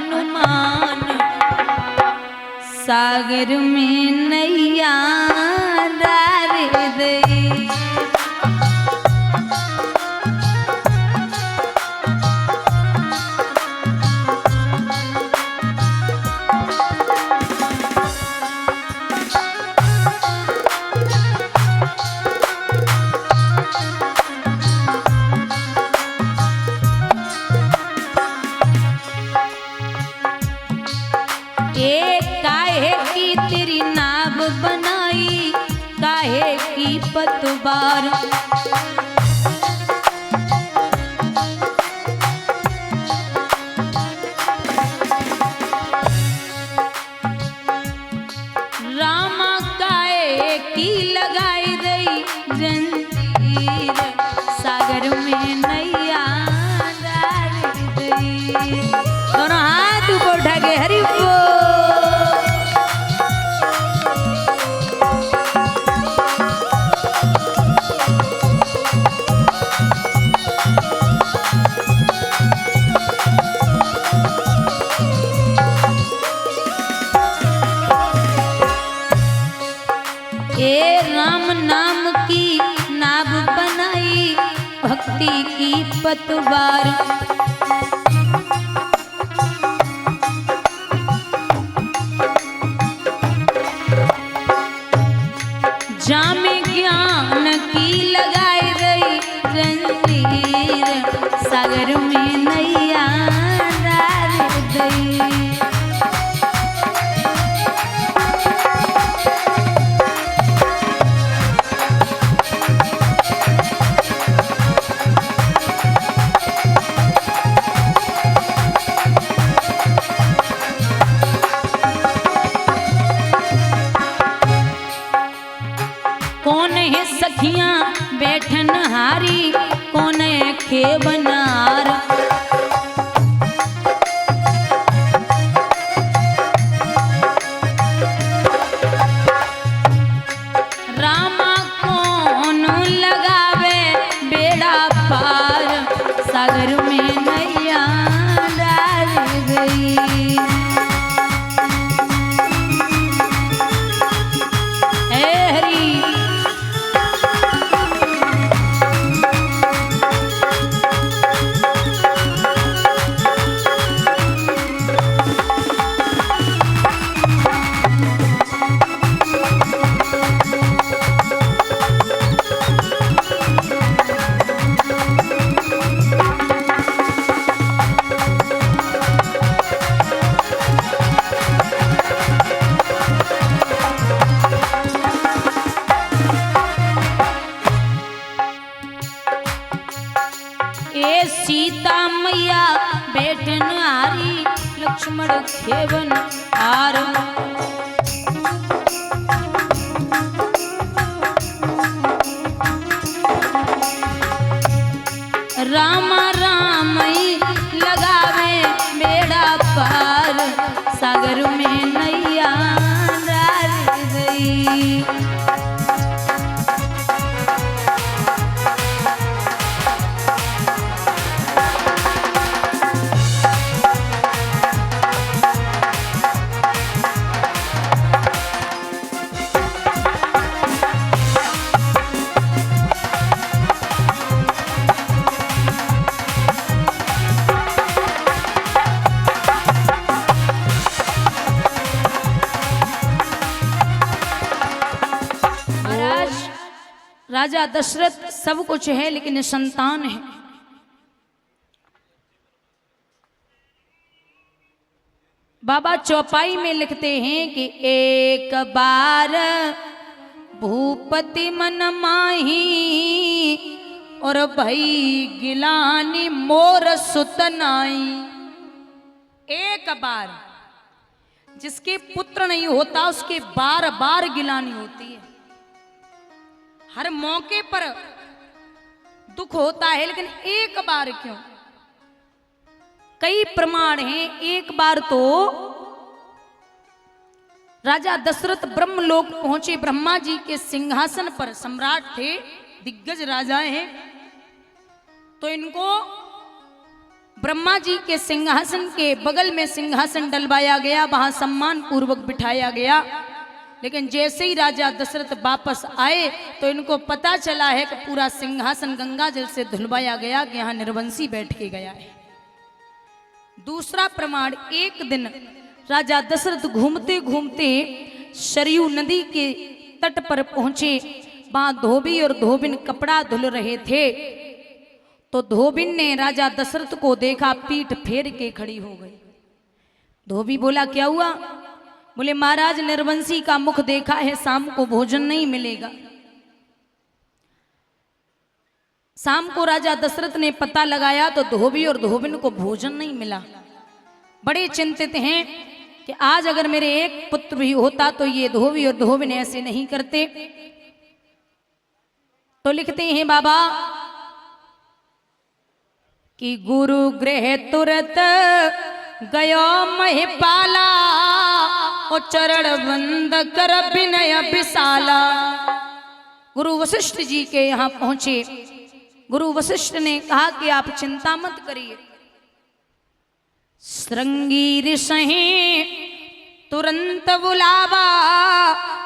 हनुमान सागर में नैया डार दई। तेरी नाव बनाई काहे की पतवार, रामा काहे की लगाई दई जंजीर सागर में नैया डाल दई। दोनों हाथ ऊपर उठा के हरि बोल। राम नाम की नाव बनाई भक्ति की पतवार, जामे ज्ञान की लगाई रही जंजीर सागर में नैया डाल दई। कौन है सखियां बैठन हारी, कौन है खेबनार, रामा कौन लगावे बेड़ा पार सागर में नैया डाल गई। सीता मैया बैठन हारी लक्ष्मण खेवन हार, रामा रामई लगावे बेड़ा पार सागर में नैया डाल गई। राजा दशरथ सब कुछ है लेकिन संतान है। बाबा चौपाई में लिखते हैं कि एक बार भूपति मन माही और भई गिलानी मोर सुतनाई। एक बार जिसके पुत्र नहीं होता उसके बार बार गिलानी होती है। हर मौके पर दुख होता है लेकिन एक बार क्यों? कई प्रमाण हैं। एक बार तो राजा दशरथ ब्रह्मलोक पहुंचे, ब्रह्मा जी के सिंहासन पर सम्राट थे, दिग्गज राजा हैं, तो इनको ब्रह्मा जी के सिंहासन के बगल में सिंहासन डलवाया गया, वहां सम्मान पूर्वक बिठाया गया। लेकिन जैसे ही राजा दशरथ वापस आए तो इनको पता चला है कि पूरा सिंहासन गंगा जल से धुलवाया गया कि यहाँ निर्वंशी बैठ के गया है। दूसरा प्रमाण, एक दिन राजा दशरथ घूमते घूमते सरयू नदी के तट पर पहुंचे। वहां धोबी और धोबिन कपड़ा धुल रहे थे। तो धोबिन ने राजा दशरथ को देखा, पीठ फेर के खड़ी हो गई। धोबी बोला, क्या हुआ? बोले, महाराज निर्वंशी का मुख देखा है, शाम को भोजन नहीं मिलेगा। शाम को राजा दशरथ ने पता लगाया तो धोबी और धोबिन को भोजन नहीं मिला। बड़े चिंतित हैं कि आज अगर मेरे एक पुत्र भी होता तो ये धोबी और धोबिन ऐसे नहीं करते। तो लिखते हैं बाबा कि गुरु गृह तुरत गयो महिपाला, और चरण बंद कर विनय विशाला। गुरु वशिष्ठ जी के यहाँ पहुंचे। गुरु वशिष्ठ ने कहा कि आप चिंता मत करिए, श्रृंगी ऋषि तुरंत बुलावा,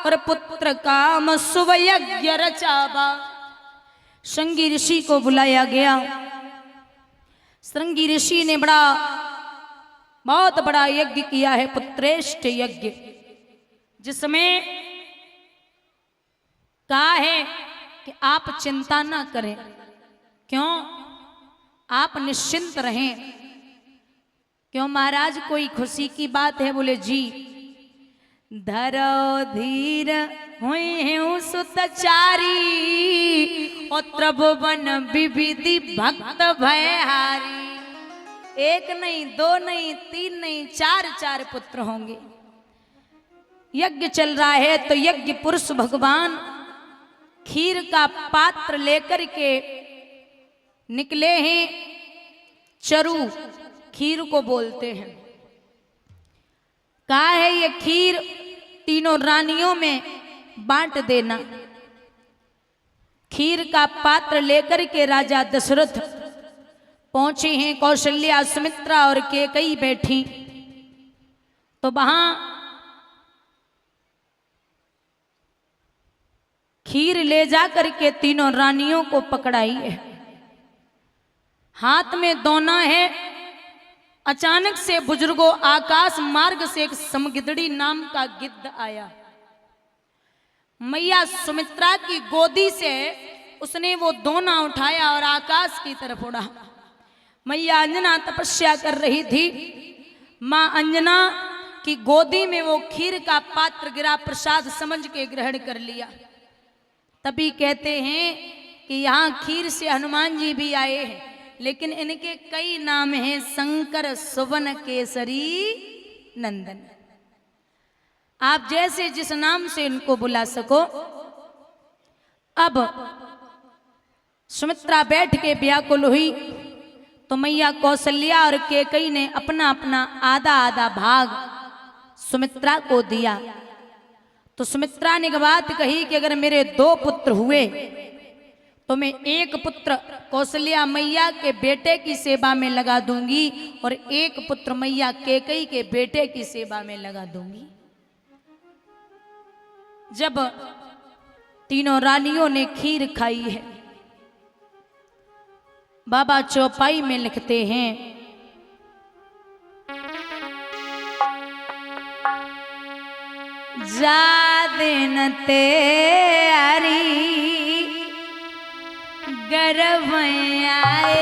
और पुत्र काम शुभ यज्ञ रचावा। श्रृंगी ऋषि को बुलाया गया। श्रृंगी ऋषि ने बहुत बड़ा यज्ञ किया है, पुत्रेष्ठ यज्ञ, जिसमें कहा है कि आप चिंता ना करें। क्यों? आप निश्चिंत रहें। क्यों महाराज, कोई खुशी की बात है? बोले जी। धरो धीर हुए सुतचारी, और त्रिभुवन विविधि भक्त भयहारी। एक नहीं, दो नहीं, तीन नहीं, चार पुत्र होंगे। यज्ञ चल रहा है तो यज्ञ पुरुष भगवान खीर का पात्र लेकर के निकले हैं। चरु खीर को बोलते हैं। कहा है ये खीर तीनों रानियों में बांट देना। खीर का पात्र लेकर के राजा दशरथ पहुंचे हैं। कौशल्या, सुमित्रा और कैकेयी बैठी। तो वहां खीर ले जा करके तीनों रानियों को पकड़ाई है। हाथ में दोना है। अचानक से बुजुर्गों आकाश मार्ग से एक समगिदड़ी नाम का गिद्ध आया। मैया सुमित्रा की गोदी से उसने वो दोना उठाया और आकाश की तरफ उड़ा। मैया अंजना तपस्या कर रही थी। मां अंजना की गोदी में वो खीर का पात्र गिरा, प्रसाद समझ के ग्रहण कर लिया। तभी कहते हैं कि यहाँ खीर से हनुमान जी भी आए हैं, लेकिन इनके कई नाम हैं। शंकर, सुवन, केसरी, नंदन। आप जैसे जिस नाम से इनको बुला सको। अब सुमित्रा बैठ के व्याकुल हुई तो मैया कौशल्या और कैकेयी ने अपना अपना आधा आधा भाग सुमित्रा को दिया। तो सुमित्रा ने बात कही कि अगर मेरे 2 पुत्र हुए तो मैं एक पुत्र कौशल्या मैया के बेटे की सेवा में लगा दूंगी और एक पुत्र मैया कैकेयी के बेटे की सेवा में लगा दूंगी। जब तीनों रानियों ने खीर खाई है, बाबा चौपाई में लिखते हैं, जा दिन तेरी गर्भ आए,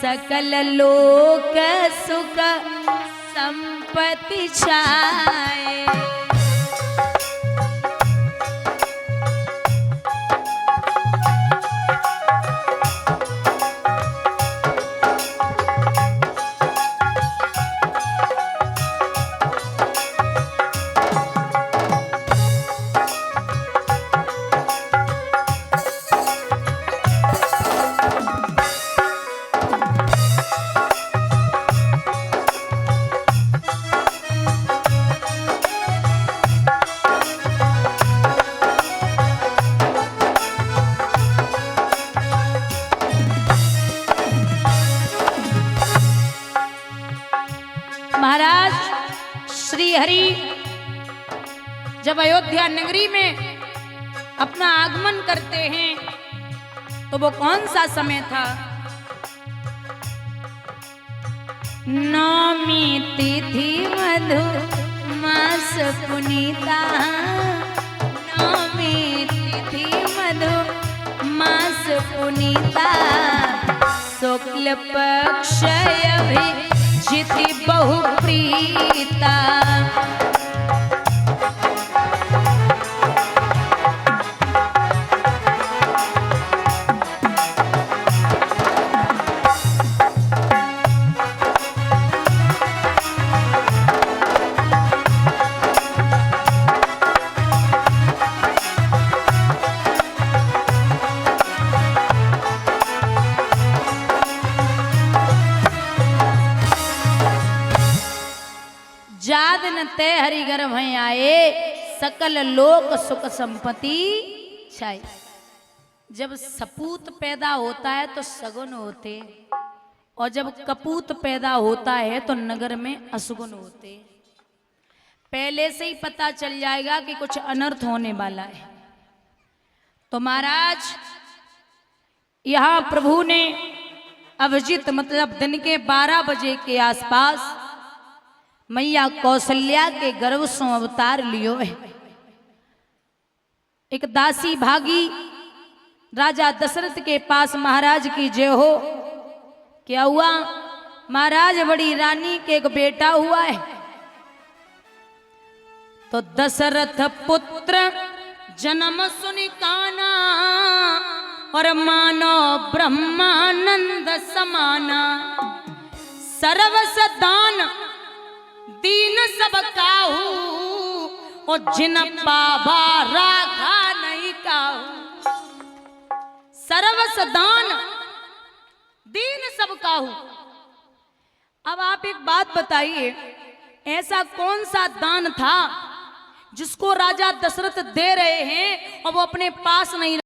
सकल लोक सुख संपत्ति छाए। श्री हरि जब अयोध्या नगरी में अपना आगमन करते हैं तो वो कौन सा समय था? नौमी तिथि मधु मास पुनीता, नौमी तिथि मधु मास पुनीता, शुक्ल पक्ष अभिजिति बहु प्रीता। जाद न ते हरि घर भय आए, सकल लोक सुख संपत्ति छाई। जब सपूत पैदा होता है तो सगुन होते, और जब कपूत पैदा होता है तो नगर में असगुन होते। पहले से ही पता चल जाएगा कि कुछ अनर्थ होने वाला है। तो महाराज यहां प्रभु ने अभिजित मतलब दिन के 12 बजे के आसपास मैया कौशल्या के गर्भ से अवतार लियो है। एक दासी भागी राजा दशरथ के पास, महाराज की जय हो। क्या हुआ? महाराज बड़ी रानी के एक बेटा हुआ है। तो दशरथ पुत्र जन्म सुनि काना, और मानो ब्रह्मानंद समाना, सर्वस दान दीन सब काहू, और जिन बाबा राखा नहीं काहू। सर्वस दान दीन सब काहू। अब आप एक बात बताइए, ऐसा कौन सा दान था जिसको राजा दशरथ दे रहे हैं और वो अपने पास नहीं